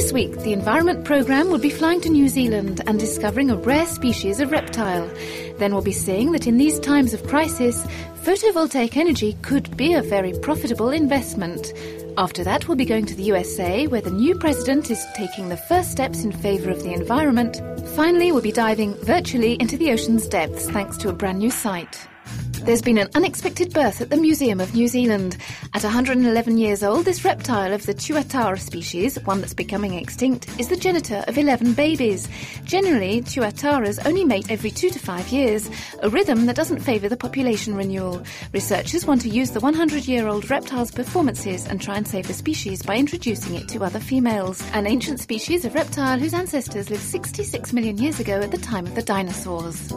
This week, the Environment Programme will be flying to New Zealand and discovering a rare species of reptile. Then we'll be seeing that in these times of crisis, photovoltaic energy could be a very profitable investment. After that, we'll be going to the USA, where the new president is taking the first steps in favour of the environment. Finally, we'll be diving virtually into the ocean's depths thanks to a brand new site. There's been an unexpected birth at the Museum of New Zealand. At 111 years old, this reptile of the tuatara species, one that's becoming extinct, is the genitor of 11 babies. Generally, tuataras only mate every 2 to 5 years, a rhythm that doesn't favour the population renewal. Researchers want to use the 100-year-old reptile's performances and try and save the species by introducing it to other females. An ancient species of reptile whose ancestors lived 66 million years ago at the time of the dinosaurs.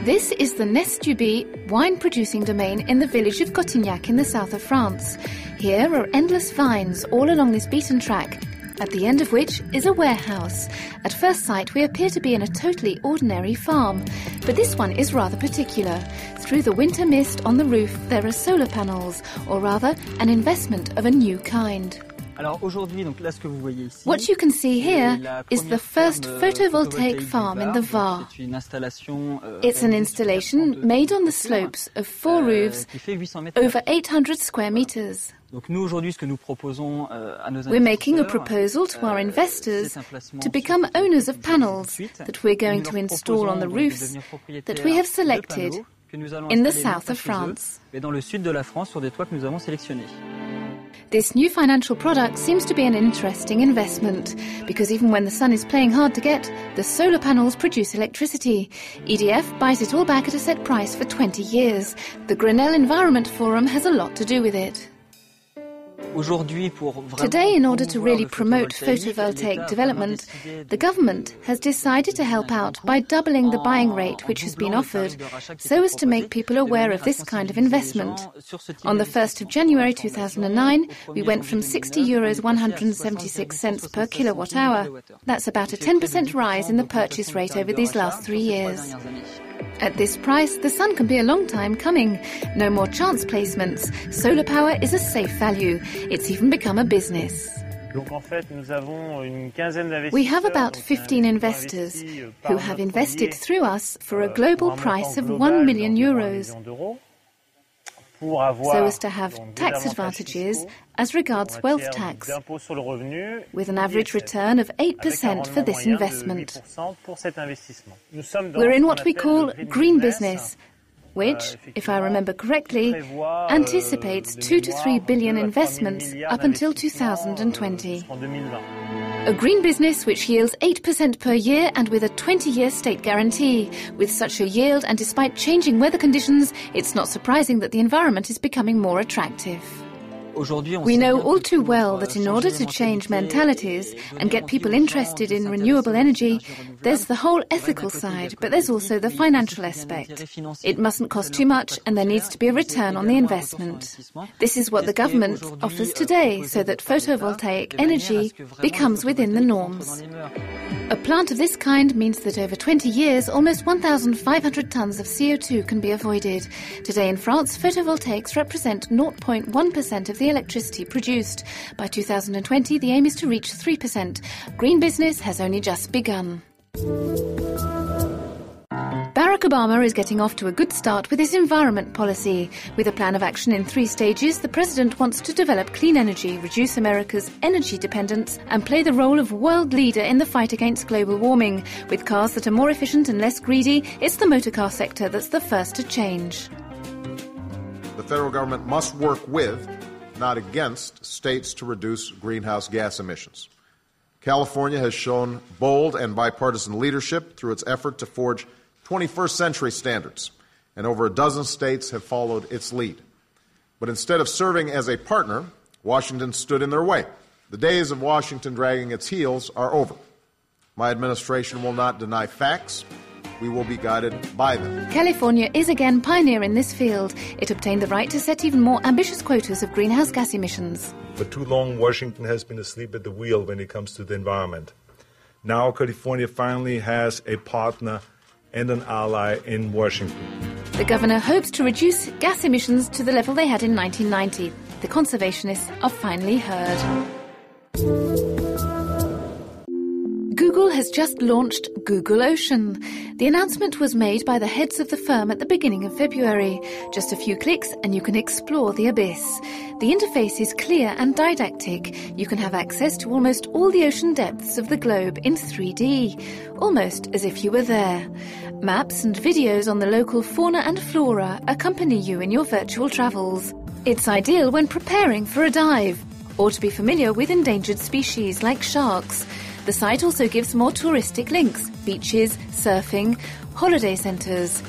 This is the Nest du Bie wine-producing domain in the village of Cotignac in the south of France. Here are endless vines all along this beaten track, at the end of which is a warehouse. At first sight, we appear to be in a totally ordinary farm, but this one is rather particular. Through the winter mist on the roof, there are solar panels, or rather, an investment of a new kind. What you can see here is the first photovoltaic farm in the Var. It's an installation made on the slopes of 4 roofs over 800 square meters. We're making a proposal to our investors to become owners of panels that we're going to install on the roofs that we have selected in the south of France. This new financial product seems to be an interesting investment because even when the sun is playing hard to get, the solar panels produce electricity. EDF buys it all back at a set price for 20 years. The Grenelle Environment Forum has a lot to do with it. Today, in order to really promote photovoltaic development, the government has decided to help out by doubling the buying rate which has been offered, so as to make people aware of this kind of investment. On the 1st of January 2009, we went from €60 176 cents per kilowatt hour. That's about a 10% rise in the purchase rate over these last 3 years. At this price, the sun can be a long time coming. No more chance placements. Solar power is a safe value. It's even become a business. We have about 15 investors who have invested through us for a global price of €1 million, so as to have tax advantages as regards wealth tax, with an average return of 8% for this investment. We're in what we call green business, which, if I remember correctly, anticipates 2 to 3 billion investments up until 2020. A green business which yields 8% per year and with a 20-year state guarantee. With such a yield and despite changing weather conditions, it's not surprising that the environment is becoming more attractive. We know all too well that in order to change mentalities and get people interested in renewable energy, there's the whole ethical side, but there's also the financial aspect. It mustn't cost too much and there needs to be a return on the investment. This is what the government offers today, so that photovoltaic energy becomes within the norms. A plant of this kind means that over 20 years, almost 1,500 tons of CO2 can be avoided. Today in France, photovoltaics represent 0.1% of the electricity produced. By 2020, the aim is to reach 3%. Green business has only just begun. Barack Obama is getting off to a good start with his environment policy. With a plan of action in 3 stages, the president wants to develop clean energy, reduce America's energy dependence, and play the role of world leader in the fight against global warming. With cars that are more efficient and less greedy, it's the motor car sector that's the first to change. The federal government must work with, not against, states to reduce greenhouse gas emissions. California has shown bold and bipartisan leadership through its effort to forge 21st century standards, and over a dozen states have followed its lead. But instead of serving as a partner, Washington stood in their way. The days of Washington dragging its heels are over. My administration will not deny facts. We will be guided by them. California is again pioneer in this field. It obtained the right to set even more ambitious quotas of greenhouse gas emissions. For too long, Washington has been asleep at the wheel when it comes to the environment. Now California finally has a partner and an ally in Washington. The governor hopes to reduce gas emissions to the level they had in 1990. The conservationists are finally heard. Google has just launched Google Ocean. The announcement was made by the heads of the firm at the beginning of February. Just a few clicks and you can explore the abyss. The interface is clear and didactic. You can have access to almost all the ocean depths of the globe in 3D, almost as if you were there. Maps and videos on the local fauna and flora accompany you in your virtual travels. It's ideal when preparing for a dive, or to be familiar with endangered species like sharks. The site also gives more touristic links, beaches, surfing, holiday centres.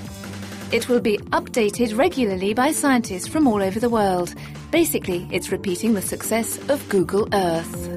It will be updated regularly by scientists from all over the world. Basically, it's repeating the success of Google Earth.